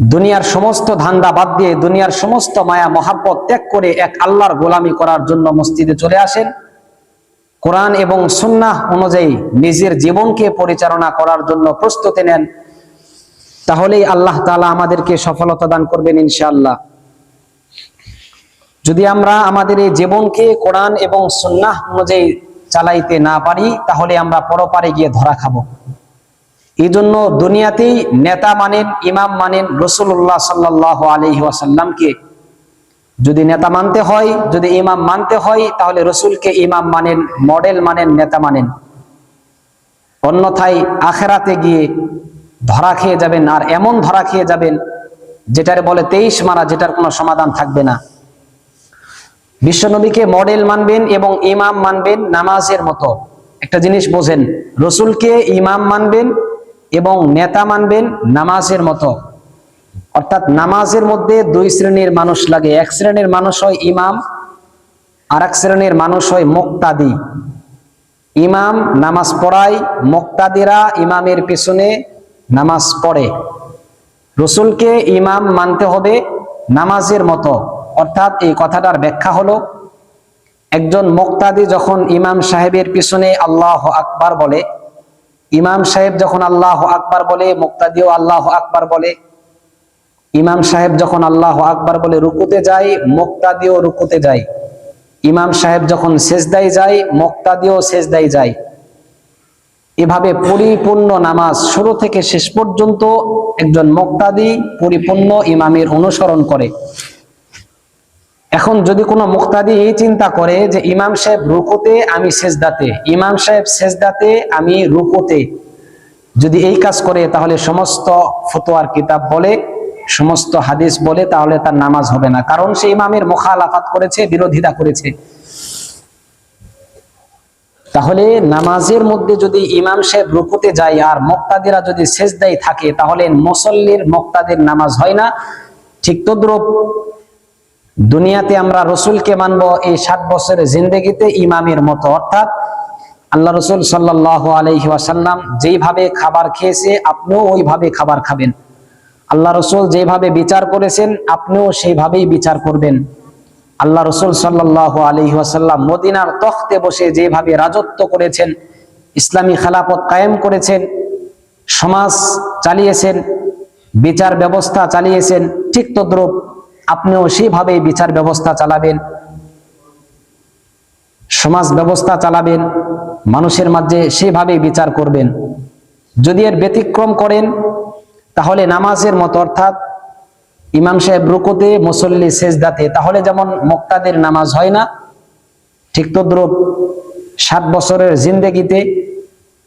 দুনিয়ার সমস্ত ধান্দা বাদ দিয়ে, দুনিয়ার সমস্ত মায়া মহাব্বত ত্যাগ করে এক আল্লাহর গোলামি করার জন্য মসজিদে চলে আসেন, কোরআন এবং সুন্নাহ অনুযায়ী নিজের জীবনকে পরিচালনা করার জন্য প্রস্তুতি নেন, তাহলেই আল্লাহ তাআলা আমাদেরকে সফলতা দান করবেন ইনশাআল্লাহ। যদি আমরা আমাদের এই জীবনকে কোরআন এবং সুন্নাহ অনুযায়ী চালাইতে না পারি, তাহলে আমরা পরপারে গিয়ে ধরা খাবো। এই জন্য দুনিয়াতেই নেতা মানেন, ইমাম মানেন রাসূলুল্লাহ সাল্লাল্লাহু আলাইহি ওয়াসাল্লামকে। যদি নেতা মানতে হয়, যদি ইমাম মানতে হয়, তাহলে রসুলকে ইমাম মানেন, মডেল মানেন, নেতা মানেন। অন্যথায় আখেরাতে গিয়ে ধরা খেয়ে যাবেন, আর এমন ধরা খেয়ে যাবেন যেটার বলে 23 মারা, যেটার কোনো সমাধান থাকবে না। বিশ্বনবীকে মডেল মানবেন এবং ইমাম মানবেন নামাজের মতো। একটা জিনিস বোঝেন, রসুলকে ইমাম মানবেন এবং নেতা মানবেন নামাজের মতো। অর্থাৎ নামাজের মধ্যে দুই শ্রেণীর মানুষ লাগে। এক শ্রেণীর মানুষ হয় ইমাম, আর এক শ্রেণীর মানুষ হয় মুক্তাদি। ইমাম নামাজ পড়ায়, মুক্তাদিরা ইমামের পিছনে নামাজ পড়ে। রসুলকে ইমাম মানতে হবে নামাজের মতো। অর্থাৎ এই কথাটার ব্যাখ্যা হলো, একজন মুক্তাদি যখন ইমাম সাহেবের পিছনে আল্লাহু আকবার বলে, ইমাম সাহেব যখন আল্লাহু আকবার বলে, মুক্তাদিও আল্লাহু আকবার বলে। ইমাম সাহেব যখন আল্লাহু আকবার বলে রুকুতে যায়, মুক্তাদিও রুকুতে যায়। ইমাম সাহেব যখন সেজদায় যায়, মুক্তাদিও সেজদায় যায়। এভাবে পরিপূর্ণ নামাজ শুরু থেকে শেষ পর্যন্ত একজন মুক্তাদি পরিপূর্ণ ইমামের অনুসরণ করে। এখন যদি কোনো মুক্তাদি এই চিন্তা করে যে ইমাম সাহেব রুকুতে, আমি সেজদাতে, ইমাম সাহেব সেজদাতে, আমি রুকুতে, যদি এই কাজ করে, তাহলে সমস্ত ফতোয়ার কিতাব বলে, সমস্ত হাদিস বলে, তাহলে তার নামাজ হবে না। কারণ সে ইমামের মুখালাফাত করেছে, বিরোধিতা করেছে। তাহলে নামাজের মধ্যে যদি ইমাম সাহেব রুকুতে যায় আর মুক্তাদিরা যদি সেজদায় থাকে, তাহলে মুসল্লির মুক্তাদির নামাজ হয় না। ঠিক তদ্রূপ দুনিয়াতে আমরা রসুলকে মানবো এই 60 বছরের জিন্দেগিতে ইমামের মতো। অর্থাৎ আল্লাহ রসুল সাল্লাল্লাহু আলাইহি ওয়াসাল্লাম যেইভাবে খাবার খেয়েছে, আপনিও ওইভাবে খাবার খাবেন। আল্লাহ রসুল যেভাবে বিচার করেছেন, আপনিও সেইভাবেই বিচার করবেন। আল্লাহ রসুল সাল্লাল্লাহু আলাইহি ওয়াসাল্লাম মদিনার তখতে বসে যেভাবে রাজত্ব করেছেন, ইসলামী খেলাফত কায়েম করেছেন, সমাজ চালিয়েছেন, বিচার ব্যবস্থা চালিয়েছেন, ঠিক তদ্রূপ আপনিও সেইভাবেই বিচার ব্যবস্থা চালাবেন, সমাজ ব্যবস্থা চালাবেন, মানুষের মাঝে সেভাবেই বিচার করবেন। যদি এর ব্যতিক্রম করেন, তাহলে নামাজের মতো, অর্থাৎ ইমাম সাহেব রুকুতে, মুসল্লি সেজদাতে, তাহলে যেমন মুক্তাদির নামাজ হয় না, ঠিক তদ্রূপ 60 বছরের জিন্দেগিতে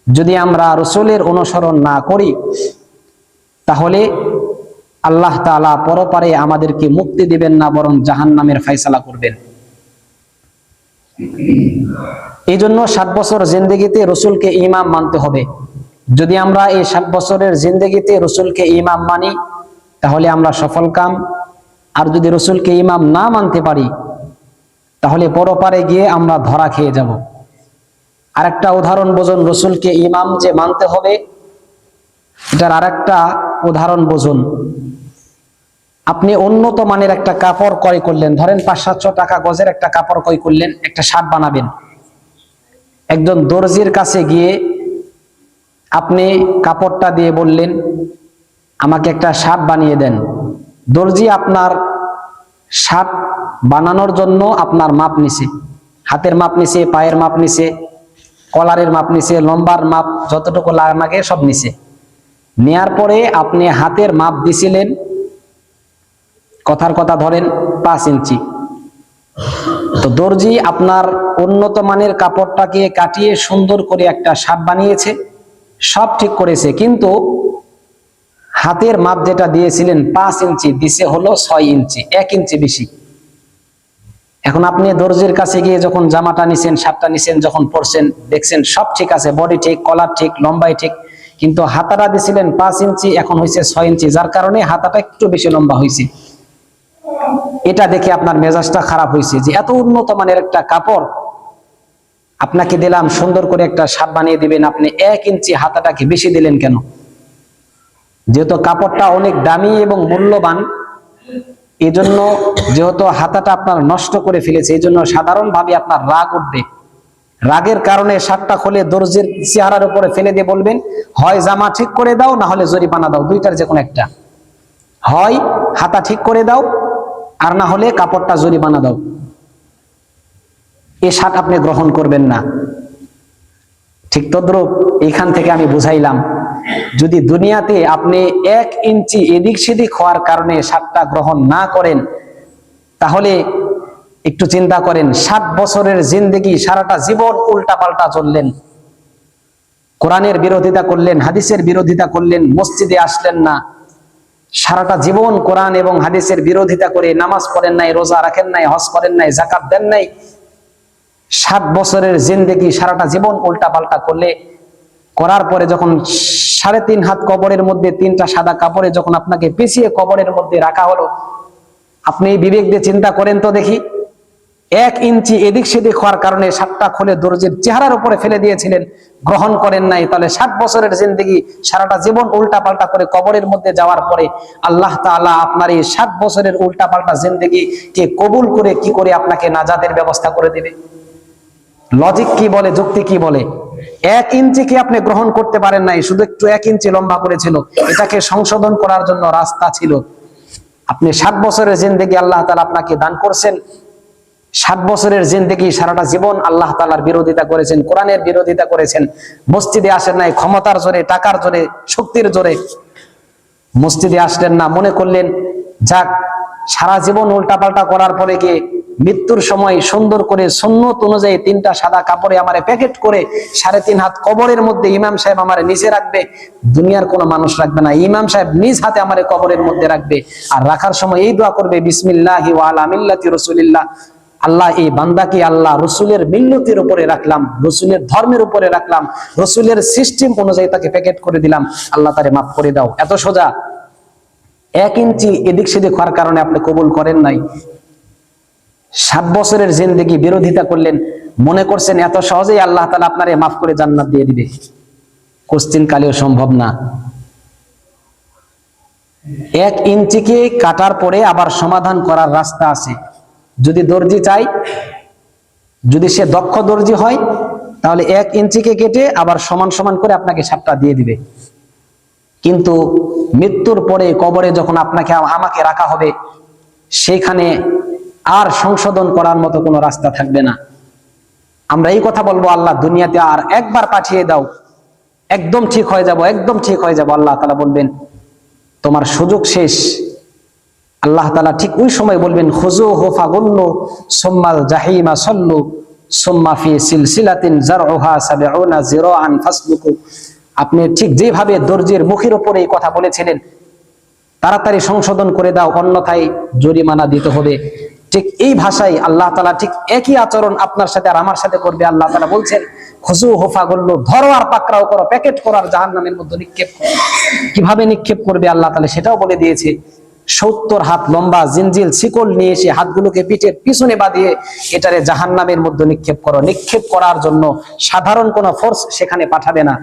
যদি আমরা রসুলের অনুসরণ না করি, তাহলে আল্লাহ তাআলা পরপারে আমাদেরকে মুক্তি দিবেন না, বরং জাহান্নামের ফয়সালা করবেন। এই জন্য 60 বছর জিন্দেগিতে রসুলকে ইমাম মানতে হবে। যদি আমরা এই 60 বছরের জিন্দেগিতে রসুলকে ইমাম মানি, তাহলে আমরা সফল কাম। আর যদি রসুলকে ইমাম না মানতে পারি, তাহলে পরপারে গিয়ে আমরা ধরা খেয়ে যাব। আরেকটা উদাহরণ বুঝুন, রসুলকে ইমাম যে মানতে হবে, এটার আরেকটা উদাহরণ বুঝুন। আপনি উন্নত মানের একটা কাপড় ক্রয় করলেন, ধরেন 500-700 টাকা গজের একটা কাপড় ক্রয় করলেন, একটা শার্ট বানাবেন। একজন দর্জির কাছে গিয়ে আপনি কাপড়টা দিয়ে বললেন, আমাকে একটা শার্ট বানিয়ে দেন। দর্জি আপনার শার্ট বানানোর জন্য আপনার মাপ নিছে, হাতের মাপ নিছে, পায়ের মাপ নিছে, কলারের মাপ নিছে, লম্বার মাপ যতটুকু লাগে সব নিছে। নেয়ার পরে আপনি হাতের মাপ দিছিলেন, কথার কথা ধরেন 5 ইঞ্চি। তো দর্জি আপনার উন্নত মানের কাপড়টাকে কাটিয়ে সুন্দর করে একটা শার্ট বানিয়েছে, সব ঠিক করেছে, কিন্তু হাতের মাপ যেটা দিয়েছিলেন 5 ইঞ্চি, দিছে হলো 6 ইঞ্চি, 1 ইঞ্চি বেশি। এখন আপনি দর্জির কাছে গিয়ে যখন জামাটা নিছেন, শার্টটা নিছেন, যখন পরছেন, দেখছেন সব ঠিক আছে, বডি ঠিক, কলার ঠিক, লম্বাই ঠিক, কিন্তু হাতাটা দিছিলেন 5 ইঞ্চি, এখন হয়েছে 6 ইঞ্চি, যার কারণে হাতাটা একটু বেশি লম্বা হয়েছে। এটা দেখে আপনার মেজাজটা খারাপ হয়েছে যে এত উন্নত মানের একটা কাপড় আপনাকে দিলাম, সুন্দর করে একটা শার্ট বানিয়ে দিবেন, আপনি 1 ইঞ্চি হাতাটাকে বেশি দিলেন কেন? যেহেতু কাপড়টা অনেক দামি এবং মূল্যবান, এই জন্য যেহেতু হাতাটা আপনার নষ্ট করে ফেলেছে, এই জন্য সাধারণভাবে আপনার রাগ উঠবে। রাগের কারণে শার্টটা খুলে দর্জির চেহারার উপরে ফেলে দিয়ে বলবেন, হয় জামা ঠিক করে দাও, না হলে জরিমানা দাও, দুইটার যে কোনো একটা। হয় হাতা ঠিক করে দাও, আর না হলে কাপড়টা জরিমানা দাও। এই শার্ট আপনি গ্রহণ করবেন না। ঠিক তদ্রূপ এইখান থেকে আমি বুঝাইলাম, যদি দুনিয়াতে আপনি 1 ইঞ্চি এদিক সেদিক হওয়ার কারণে শার্টটা গ্রহণ না করেন, তাহলে একটু চিন্তা করেন, 60 বছরের জিন্দেগি সারাটা জীবন উল্টা পাল্টা চললেন, কোরআনের বিরোধিতা করলেন, হাদিসের বিরোধিতা করলেন, মসজিদে আসলেন না, সারাটা জীবন কোরআন এবং হাদিসের বিরোধিতা করে নামাজ পড়েন নাই, রোজা রাখেন নাই, হজ করেন নাই, যাকাত দেন নাই। 60 বছরের জিন্দেগি সারাটা জীবন উল্টা পাল্টা করার পরে যখন 3.5 হাত কবরের মধ্যে 3টা সাদা কাপড়ে যখন আপনাকে পেঁচিয়ে কবরের মধ্যে রাখা হলো, আপনি বিবেক দিয়ে চিন্তা করেন তো দেখি, 1 ইঞ্চি এদিক সেদিক হওয়ার কারণে শার্টটা খুলে দর্জির চেহারার উপরে ফেলে দিয়েছিলেন, গ্রহণ করেন নাই। তাহলে 60 বছরের জিন্দেগি সারাটা জীবন উল্টা পাল্টা করে কবরের মধ্যে যাওয়ার পরে আল্লাহ তাআলা আপনার এই 60 বছরের উল্টা পাল্টা জিন্দেগি কে কবুল করে কি করে আপনাকে নাজাতের ব্যবস্থা করে দেবে? লজিক কি বলে, যুক্তি কি বলে? 1 ইঞ্চি কি আপনি গ্রহণ করতে পারেন নাই, শুধু একটু 1 ইঞ্চি লম্বা করেছিল, এটাকে সংশোধন করার জন্য রাস্তা ছিল। আপনি 60 বছরের জিন্দেগি আল্লাহ তাআলা আপনাকে দান করছেন, 60 বছরের জিন্দেগি সারাটা জীবন আল্লাহ তাআলার বিরোধিতা করেছেন, কোরআনের বিরোধিতা করেছেন, মসজিদে আসেন নাই, ক্ষমতার জোরে, টাকার জোরে, শক্তির জোরে মসজিদে আসলেন না, মনে করলেন যাক সারা জীবন উল্টাপাল্টা করার পরে গিয়ে মৃত্যুর সময় সুন্দর করে সুন্নত অনুযায়ী 3টা সাদা কাপড়ে আমারে প্যাকেট করে 3.5 হাত কবরের মধ্যে ইমাম সাহেব আমারে নিচে রাখবে, দুনিয়ার কোনো মানুষ রাখবে না, ইমাম সাহেব নিজ হাতে আমারে কবরের মধ্যে রাখবে। আর রাখার সময় এই দোয়া করবে, বিসমিল্লাহি ওয়া আলা মিল্লাতি রাসূলিল্লাহ, আল্লাহ এই বান্দাকে আল্লাহ রসুলের মিল্লতের উপরে রাখলাম, রসুলের ধর্মের উপরে রাখলাম, রসুলের সিস্টেম অনুযায়ী তাকে প্যাকেট করে দিলাম, আল্লাহ তারে মাফ করে দাও। এত সোজা। 1 ইঞ্চি এদিক সেদিক হওয়ার কারণে আপনি কবুল করেন নাই, 60 বছরের জিন্দেগি বিরোধিতা করলেন, মনে করছেন এত সহজেই আল্লাহ তাআলা আপনারে মাফ করে জান্নাত দিয়ে দিবে। কোশ্চিন কালেও সম্ভব না। 1 ইঞ্চিকে কাটার পরে আবার সমাধান করার রাস্তা আছে। যদি দর্জি চাই, যদি সে দক্ষ দর্জি হয়, তাহলে 1 ইঞ্চিকে কেটে আবার সমান সমান করে আপনাকে শার্টটা দিয়ে দিবে। কিন্তু মৃত্যুর পরে কবরে যখন আপনাকে আমাকে রাখা হবে, সেখানে আর সংশোধন করার মতো কোনো রাস্তা থাকবে না। আমরা এই কথা বলবো, আল্লাহ দুনিয়াতে আর একবার পাঠিয়ে দাও, একদম ঠিক হয়ে যাব, একদম ঠিক হয়ে যাব। আল্লাহ তাআলা বলবেন তোমার সুযোগ শেষ। আল্লাহ তাআলা ঠিক ওই সময় বলবেন, খুযুহু ফাগুল্লু সুম্মাল জাহিমা সাল্লু সুম্মা ফি সিলসিলাতিন যারউহা 70 যিরাআন ফাসলুকু। আপনি ঠিক যেভাবে দর্জির মুখের উপরে এই কথা বলেছিলেন, তাড়াতাড়ি সংশোধন করে দাও, অন্যথায় জরিমানা দিতে হবে, ঠিক এই ভাষায় আল্লাহ তাআলা ঠিক একই আচরণ আপনার সাথে আর আমার সাথে করবে। আল্লাহ তাআলা বলছেন, খুযুহু ফাগুল্লু, ধরো আর পাকড়াও করো, প্যাকেট করো আর জাহান্নামের মধ্যে নিক্ষেপ করো। কিভাবে নিক্ষেপ করবে আল্লাহ তাআলা সেটাও বলে দিয়েছে। 70 হাত লম্বা জিনজিল শিকল নিয়ে এসে হাতগুলোকে পিঠের পিছনে বাঁধিয়ে এটারে জাহান্নামের মধ্যে নিক্ষেপ করো। নিক্ষেপ করার জন্য সাধারণ কোনো ফোর্স সেখানে পাঠাবে না,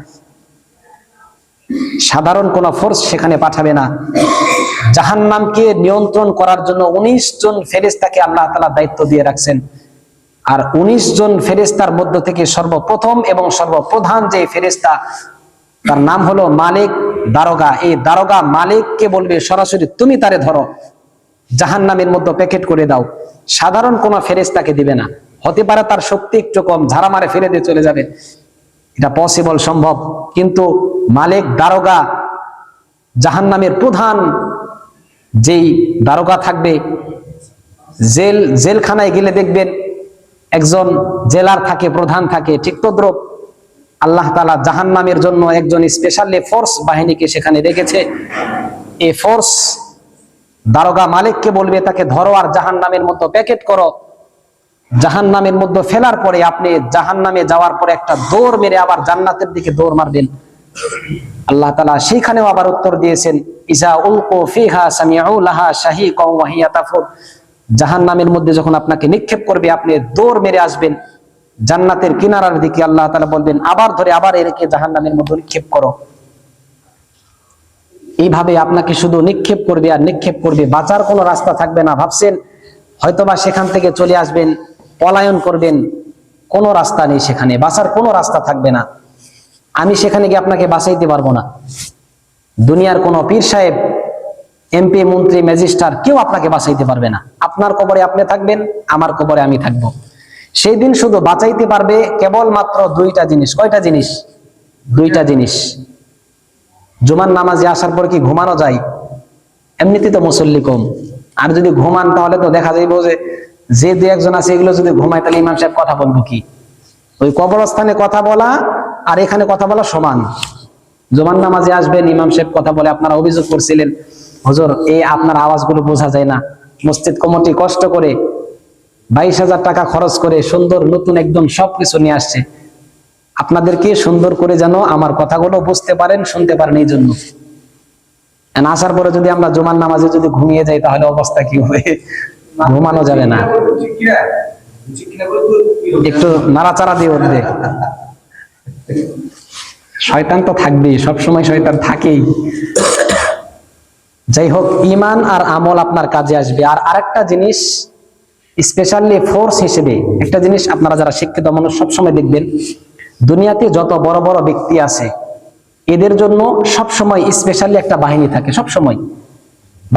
সাধারণ কোনো ফোর্স সেখানে পাঠাবে না। জাহান্নামকে নিয়ন্ত্রণ করার জন্য 19 জন ফেরেশতাকে আল্লাহ তাআলা দায়িত্ব দিয়ে রাখছেন। আর 19 জন ফেরেশতার মধ্য থেকে সর্বপ্রথম এবং সর্বপ্রধান যে ফেরেশতা, তার নাম হলো মালিক দারোগা। এই দারোগা মালিককে বলবে সরাসরি, তুমি তারে ধরো, জাহান্নামের মধ্যে প্যাকেট করে দাও। সাধারণ কোনো ফেরেশতাকে দিবে না। হতে পারে তার শক্তি একটু কম, ঝাড়া মারে ফেলে দিয়ে চলে যাবে, এটা পসিবল, সম্ভব। কিন্তু মালিক দারোগা, জাহান্নামের প্রধান যেই দারোগা থাকবে, জেলখানায় গেলে দেখবেন একজন জেলার থাকে, প্রধান থাকে, ঠিক তদ্রুপ আল্লাহ তাআলা জাহান্নামের জন্য একজন স্পেশালি ফোর্স বাহিনীকে সেখানে রেখেছে। এই ফোর্স দারোগা মালিককে বলবে তাকে ধরো আর জাহান্নামের মধ্যে প্যাকেট করো। জাহান্নামের মধ্যে ফেলার পরে আপনি জাহান্নামে যাওয়ার পরে একটা দৌড় মেরে আবার জান্নাতের দিকে দৌড় মারবেন। আল্লাহ তাআলা সেখানেও আবার উত্তর দিয়েছেন, ইজা উলকু ফিহা সামিউ লাহা শাহিকাও ওয়া হিয়া তাফুর। জাহান্নামের মধ্যে যখন আপনাকে নিক্ষেপ করবে, আপনি দৌড় মেরে আসবেন জান্নাতের কিনারার দিকে। আল্লাহ তাআলা বলবেন আবার ধরে আবার এরকে জাহান্নামের মধ্যে নিক্ষেপ করো। এইভাবে আপনাকে শুধু নিক্ষেপ করবে আর নিক্ষেপ করবে, বাঁচার কোনো রাস্তা থাকবে না। ভাবছেন হয়তোবা সেখান থেকে চলে আসবেন, পলায়ন করবেন, কোনো রাস্তা নেই, সেখানে বাঁচার কোনো রাস্তা থাকবে না। আমি সেখানে গিয়ে আপনাকে বাঁচাইতে পারবো না। দুনিয়ার কোনো পীর সাহেব, এমপি, মন্ত্রী, ম্যাজিস্ট্রেট কেউ আপনাকে বাঁচাইতে পারবে না। আপনার কবরে আপনি থাকবেন, আমার কবরে আমি থাকবো। সেই দিন শুধু বাঁচাইতে পারবে কেবলমাত্র দুইটা জিনিস। কয়টা জিনিস? দুইটা জিনিস। জুমার নামাজে আসার পর কি ঘুমানো যায়? এমনিতে তো মুসল্লি কম, আর যদি ঘুমান তাহলে তো দেখা যাইব যে দু একজন আছে এগুলো যদি ঘুমায় তাহলে ইমাম সাহেব কথা বলবো কি? ওই কবরস্থানে কথা বলা আর এখানে কথা বলা সমান। জুমার নামাজে আসবেন, ইমাম সাহেব কথা বলে, আপনারা অভিযোগ করছিলেন হুজুর এই আপনার আওয়াজগুলো বোঝা যায় না। মসজিদ কমিটি কষ্ট করে 22,000 টাকা খরচ করে সুন্দর নতুন একদম সবকিছু নিয়ে আসছে, আপনাদেরকে সুন্দর করে যেন আমার কথাগুলো বুঝতে পারেন, শুনতে পারেন, এই জন্য। আসার পরে যদি আমরা জুমার নামাজে যদি ঘুমিয়ে যাই তাহলে অবস্থা কি হবে? ঘুমানো যাবে না। একটু নাড়াচাড়া দিয়ে উঠবে। শয়তান তো থাকবেই, সবসময় শয়তান থাকেই। যাই হোক, ঈমান আর আমল আপনার কাজে আসবে। আর আরেকটা জিনিস, স্পেশালি ফোর্স হিসেবে একটা জিনিস, আপনারা যারা শিক্ষিত মানুষ সবসময় দেখবেন, দুনিয়াতে যত বড় বড় ব্যক্তি আছে এদের জন্য সবসময় স্পেশালি একটা বাহিনী থাকে। সবসময়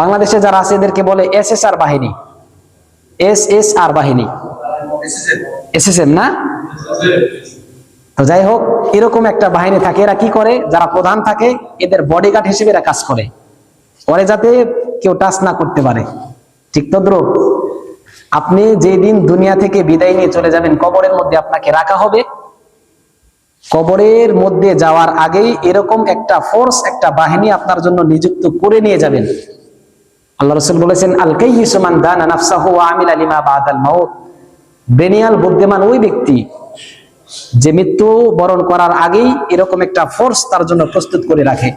বাংলাদেশে যারা আছে এদেরকে বলে SSR বাহিনী, SSR বাহিনী, SSM না? তো যাই হোক, এরকম একটা বাহিনী থাকে। এরা কি করে? যারা প্রধান থাকে এদের বডিগার্ড হিসেবে এরা কাজ করে, ওরে যাতে কেউ টাচ না করতে পারে। ঠিক তদ্রুপ আপনি যেদিন দুনিয়া থেকে বিদায় নিয়ে চলে যাবেন, কবরের মধ্যে আপনাকে রাখা হবে। কবরের মধ্যে যাওয়ার আগেই এরকম একটা ফোর্স, একটা বাহিনী আপনার জন্য নিযুক্ত করে নিয়ে যাবেন। আল্লাহ রাসূল বলেছেন, আল কাইয়িসু মান দানা নাফসাহু ওয়া আমিলা লিমা বাদাল মাউত। ব্রেনিয়াল, বুদ্ধিমান ওই ব্যক্তি যে মৃত্যু বরণ করার আগেই এরকম একটা ফোর্স তার জন্য প্রস্তুত করে রাখে।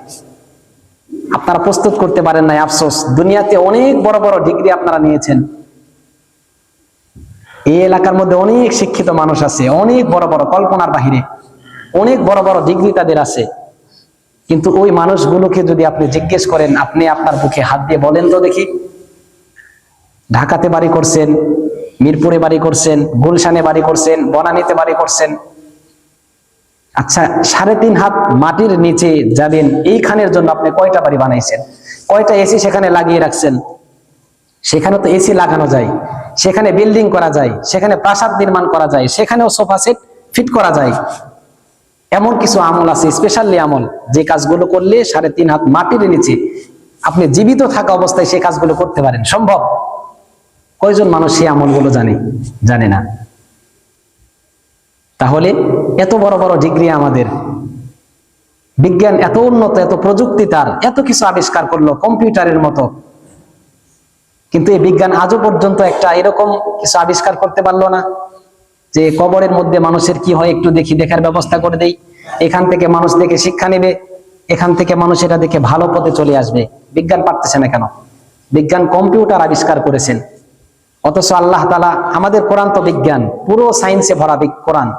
আপনারা প্রস্তুত করতে পারেন নাই, আফসোস। দুনিয়াতে অনেক বড় বড় ডিগ্রি আপনারা নিয়েছেন, এই এলাকার মধ্যে অনেক শিক্ষিত মানুষ আছে, অনেক বড় বড়, কল্পনার বাহিরে অনেক বড় বড় ডিগ্রি তাদের আছে। কিন্তু ওই মানুষগুলোকে যদি আপনি জিজ্ঞেস করেন, আপনি আপনার বুকে হাত দিয়ে বলেন তো দেখি, ঢাকাতে বাড়ি করছেন, মিরপুরে বাড়ি করছেন, গুলশানে বাড়ি করছেন, বনানীতে বাড়ি করছেন, আচ্ছা 3.5 হাত মাটির নিচে যাবেন, এইখানের জন্য আপনি কয়টা বাড়ি বানাইছেন? কয়টা এসি সেখানে লাগিয়ে রাখছেন? সেখানে তো এসি লাগানো যায়, সেখানে বিল্ডিং করা যায়, সেখানে প্রাসাদ নির্মাণ করা যায়, সেখানেও সোফা সেট ফিট করা যায়। এমন কিছু আমল আছে, স্পেশালি আমল, যে কাজগুলো করলে 3.5 হাত মাটির নিচে আপনি জীবিত থাকা অবস্থায় সেই কাজগুলো করতে পারেন। সম্ভব? কয়জন মানুষ সেই আমলগুলো জানে না? তাহলে এত বড় বড় ডিগ্রি আমাদের, বিজ্ঞান এত উন্নত, এত প্রযুক্তি, তার এত কিছু আবিষ্কার করলো কম্পিউটারের মতো, কিন্তু এই বিজ্ঞান আজও পর্যন্ত একটা এরকম কিছু আবিষ্কার করতে পারলো না যে কবরের মধ্যে মানুষের কি হয় একটু দেখার ব্যবস্থা করে দেই, এখান থেকে মানুষ দেখে শিক্ষা নেবে, এখান থেকে মানুষ এটা দেখে ভালো পথে চলে আসবে। বিজ্ঞান পারতেছে না কেন? বিজ্ঞান কম্পিউটার আবিষ্কার করেছেন, অথচ আল্লাহ তাআলা, আমাদের কোরআন তো বিজ্ঞান, পুরো সায়েন্সে ভরা কোরআন।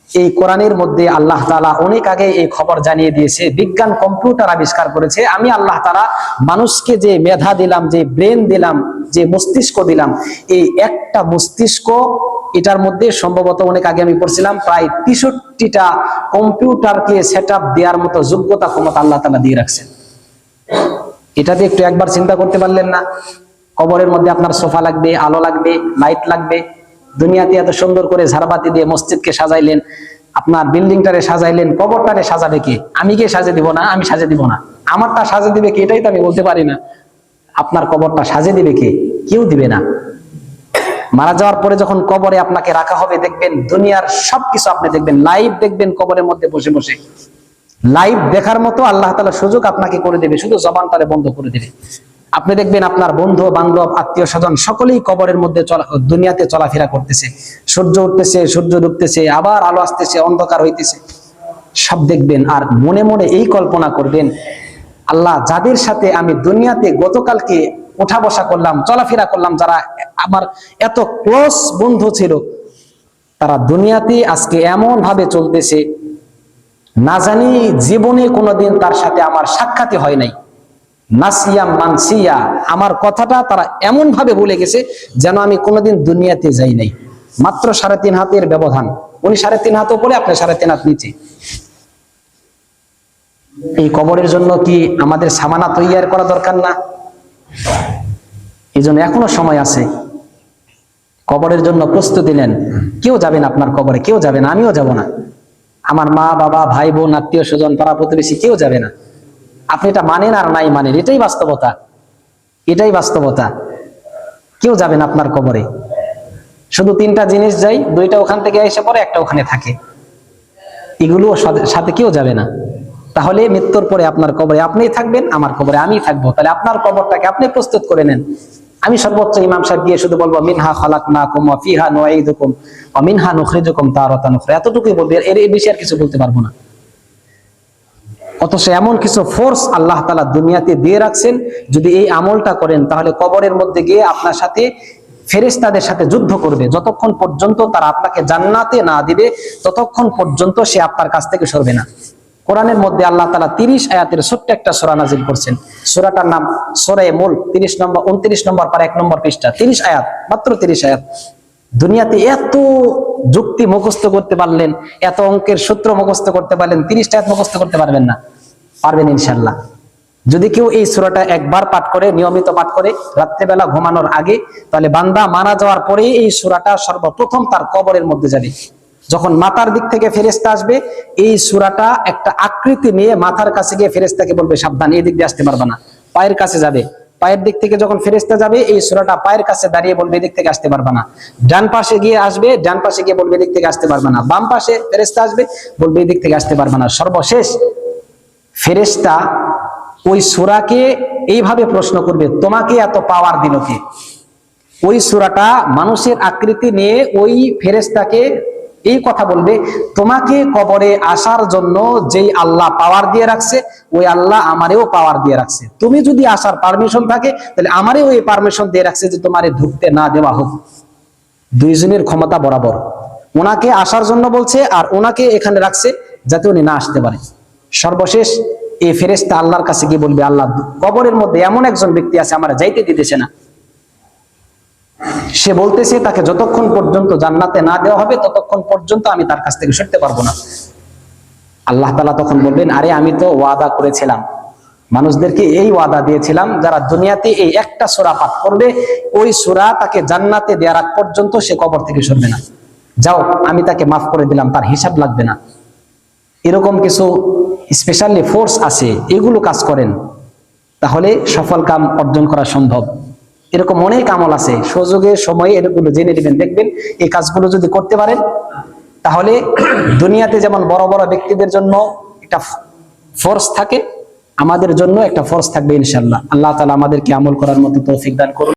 এই কোরআনের মধ্যে আল্লাহ তাআলা অনেক আগে এই খবর জানিয়ে দিয়েছে, বিজ্ঞান কম্পিউটার আবিষ্কার করেছে। আমি আল্লাহ তাআলা মানুষকে যে মেধা দিলাম, যে ব্রেন দিলাম, যে মস্তিষ্ক দিলাম, এই একটা মস্তিষ্ক, এটার মধ্যে সম্ভবত অনেক আগে আমি পড়ছিলাম প্রায় 63টা কম্পিউটারকে সেটআপ দেওয়ার মতো যোগ্যতা, ক্ষমতা আল্লাহ তাআলা দিয়ে রাখছেন। এটা দিয়ে একটু একবার চিন্তা করতে পারলেন না? কবরের মধ্যে আপনার সোফা লাগবে, আলো লাগবে, লাইট লাগবে। দুনিয়াতে এত সুন্দর করে ঝাড়বাতি দিয়ে মসজিদকে সাজাইলেন, আপনার বিল্ডিংটারে সাজাইলেন, কবরটারে সাজাবে কে? আমি গিয়ে সাজে দিব না? আমি সাজে দিব না? আমারটা সাজে দিবে কে? এটাই তো আমি বলতে পারি না। আপনার কবরটা সাজে দিবে কে? কেউ দিবে না। মারা যাওয়ার পরে যখন কবরে আপনাকে রাখা হবে, দেখবেন দুনিয়ার সবকিছু আপনি দেখবেন, লাইভ দেখবেন, কবরের মধ্যে বসে বসে লাইভ দেখার মতো আল্লাহ তাআলা সুযোগ আপনাকে করে দেবে, শুধু জবানটারে বন্ধ করে দেবে। আপনি দেখবেন আপনার বন্ধু বান্ধব, আত্মীয় স্বজন সকলেই কবরের মধ্যে দুনিয়াতে চলাফেরা করতেছে, সূর্য উঠতেছে, সূর্য ডুবতেছে, আবার আলো আসতেছে, অন্ধকার হইতেছে, সব দেখবেন। আর মনে মনে এই কল্পনা করবেন, আল্লাহ, যাদের সাথে আমি দুনিয়াতে গতকালকে ওঠা বসা করলাম, চলাফেরা করলাম, যারা আমার এত ক্লোজ বন্ধু ছিল, তারা দুনিয়াতে আজকে এমন ভাবে চলতেছে, না জানি জীবনে কোনোদিন তার সাথে আমার সাক্ষাৎই হয় নাই। নাসিয়া মানসিয়া, আমার কথাটা তারা এমন ভাবে ভুলে গেছে যেন আমি কোনোদিন দুনিয়াতে যাই নাই। মাত্র 3.5 হাতের ব্যবধান, উনি 3.5 হাত উপরে, আপনি 3.5 হাত নিচে। এই কবরের জন্য কি আমাদের সামানা তৈয়ার করা দরকার না? এই জন্য এখনো সময় আছে, কবরের জন্য প্রস্তুতি নেন। কেউ যাবেন আপনার কবরে, কেউ যাবে না, আমিও যাব না, আমার মা বাবা ভাই বোন আত্মীয় স্বজন পাড়া প্রতিবেশী কেউ যাবে না। আপনি এটা মানেন আর নাই মানেন, এটাই বাস্তবতা, এটাই বাস্তবতা। কেউ যাবেন আপনার কবরে, শুধু 3টা জিনিস যাই, 2টা ওখান থেকে এসে পরে, 1টা ওখানে থাকে, এগুলো সাথে কেউ যাবে না। তাহলে মৃত্যুর পরে আপনার কবরে আপনিই থাকবেন, আমার কবরে আমি থাকবো। তাহলে আপনার কবরটাকে আপনি প্রস্তুত করে নেন। আমি সর্বোচ্চ ইমাম সাহেব গিয়ে শুধু বলবো মিনহা খালাকনাকুম ওয়া ফিহা নুঈদুকুম ওয়া মিনহা নুখরিজুকুম তারাতান উখরা, এতটুকুই বলবো, এর বেশি আর কিছু বলতে পারবো না। অথচ এমন কিছু ফোর্স আল্লাহ তাআলা দুনিয়াতে দিয়ে রাখছেন, যদি এই আমলটা করেন তাহলে কবরের মধ্যে গিয়ে আপনার সাথে ফেরেশতাদের সাথে যুদ্ধ করবে। যতক্ষণ পর্যন্ত তারা আপনাকে জান্নাতে না দিবে ততক্ষণ পর্যন্ত সে আপনার কাছ থেকে সরবে না। কোরআনের মধ্যে আল্লাহ তাআলা 30 আয়াতের ছোট্ট একটা সূরা নাযিল করছেন। সূরাটার নাম সূরা মুলক, 29 নম্বর পারা 1 নম্বর পৃষ্ঠা, 30 আয়াত, মাত্র 30 আয়াত। দুনিয়াতে এত যুক্তি মুখস্থ করতে পারলেন, এত অঙ্কের সূত্র মুখস্থ করতে পারলেন, 30টা আয়াত মুখস্থ করতে পারবেন না? পারবেন ইনশাআল্লাহ। যদি কেউ এই সূরাটা একবার পাঠ করে, নিয়মিত পাঠ করে রাত্রেবেলা ঘুমানোর আগে, তাহলে বান্দা মারা যাওয়ার পরে এই সূরাটা সর্বপ্রথম তার কবরের মধ্যে যাবে। যখন মাথার দিক থেকে ফেরেশতা আসবে, এই সূরাটা একটা আকৃতি নিয়ে মাথার কাছে গিয়ে ফেরেশতাকে বলবে সাবধান, এই দিক দিয়ে আসতে পারবে না। পায়ের কাছে যাবে, পায়ের দিক থেকে যখন ফেরেশতা যাবে, এই সূরাটা পায়ের কাছে দাঁড়িয়ে বলবে এদিক থেকে আসতে পারবে না। ডান পাশে গিয়ে আসবে, ডান পাশে গিয়ে বলবে এদিক থেকে আসতে পারবে না। বাম পাশে ফেরেশতা আসবে, বলবে এদিক থেকে আসতে পারবে না। সর্বশেষ ফেরেশতা ওই সূরাকে এইভাবে প্রশ্ন করবে, তোমাকে এত পাওয়ার দিল কে? ওই সূরাটা মানুষের আকৃতি নিয়ে ওই ফেরেশতাকে এই কথা বলবে, তোমাকে কবরে আসার জন্য যেই আল্লাহ পাওয়ার দিয়ে রাখছে, ওই আল্লাহ আমারেও পাওয়ার দিয়ে রাখছে। তুমি যদি আসার পারমিশন থাকে, তাহলে আমারেও এই পারমিশন দিয়ে রাখছে যে তোমারে ঢুকতে না দেওয়া হোক। দুইজনের ক্ষমতা বরাবর। ওনাকে আসার জন্য বলছে, আর ওনাকে এখানে রাখছে যাতে উনি না আসতে পারে। সর্বশেষ এই ফেরেশতা আল্লাহর কাছে গিয়ে বলবে, আল্লাহ, কবরের মধ্যে এমন একজন ব্যক্তি আছে আমার যাইতে দিতেছে না। সে বলতেছে তাকে যতক্ষণ পর্যন্ত জান্নাতে না দেওয়া হবে ততক্ষণ পর্যন্ত আমি তার কাছ থেকে সরতে পারবো না। আল্লাহ তাআলা তখন বলবেন, আরে আমি তো ওয়াদা করেছিলাম, মানুষদেরকে এই ওয়াদা দিয়েছিলাম, যারা দুনিয়াতে এই একটা সূরা পাঠ করবে, ওই সূরা তাকে জান্নাতে দেওয়ার আগ পর্যন্ত সে কবর থেকে সরবে না। যাও, আমি তাকে মাফ করে দিলাম, তার হিসাব লাগবে না। এরকম কিছু স্পেশালি ফোর্স আছে, এগুলো কাজ করেন, তাহলে সফল কাম অর্জন করা সম্ভব। এরকম অনেক আমল আছে, সুযোগে সময়ে এগুলো জেনে নেবেন, দেখবেন এই কাজগুলো যদি করতে পারেন, তাহলে দুনিয়াতে যেমন বড় বড় ব্যক্তিদের জন্য একটা ফোর্স থাকে, আমাদের জন্য একটা ফোর্স থাকবে ইনশাআল্লাহ। আল্লাহ তাআলা আমাদেরকে আমল করার মতো তৌফিক দান করুন।